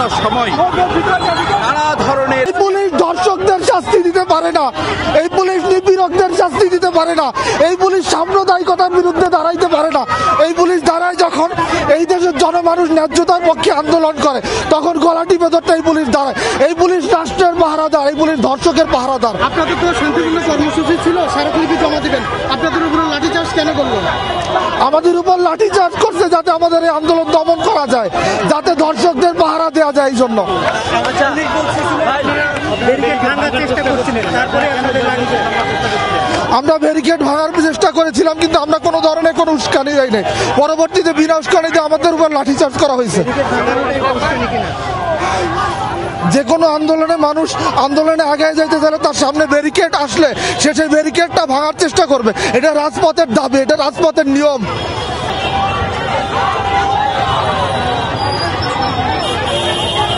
করার সময় নানা ধরনের পুলিশ দর্শকদের শাস্তি দিতে পারে না, এই পুলিশ নিপীড়কদের শাস্তি দিতে পারে না, এই পুলিশ সাম্প্রদায়িকতার বিরুদ্ধে দাঁড়াইতে পারে না। এই পুলিশ দাঁড়ায় যখন এই দেশের জনমানুষ ন্যায্যতার পক্ষে আন্দোলন করে, তখন গলা টিপে ধরতে এই পুলিশ দাঁড়ায়। এই পুলিশ রাষ্ট্রের পাহারাদার, এই পুলিশ ধর্ষকের পাহারাদার। আপনাদের তো শান্তিপূর্ণ কর্মসূচি ছিল, স্মারকলিপি জমা দিবেন, আপনাদের উপরে লাঠিচার্জ কেন করলো? আমাদের উপর লাঠিচার্জ করছে যাতে আমাদের এই আন্দোলন দমন করা যায়, যাতে দর্শকদের পাহারা দেওয়া যায়। এই জন্য আমরা ব্যারিকেড ভাঙার চেষ্টা করেছিলাম, কিন্তু আমরা কোনো ধরনের কোনো উস্কানি দেয় নাই। পরবর্তীতে বিনা উস্কানিতে আমাদের উপর লাঠিচার্জ করা হয়েছে। যে কোনো আন্দোলনে মানুষ আন্দোলনে আগে যাইতে চাইলে তার সামনে ব্যারিকেড আসলে সে সেই ব্যারিকেডটা ভাঙার চেষ্টা করবে। এটা রাজপথের দাবি, এটা রাজপথের নিয়ম।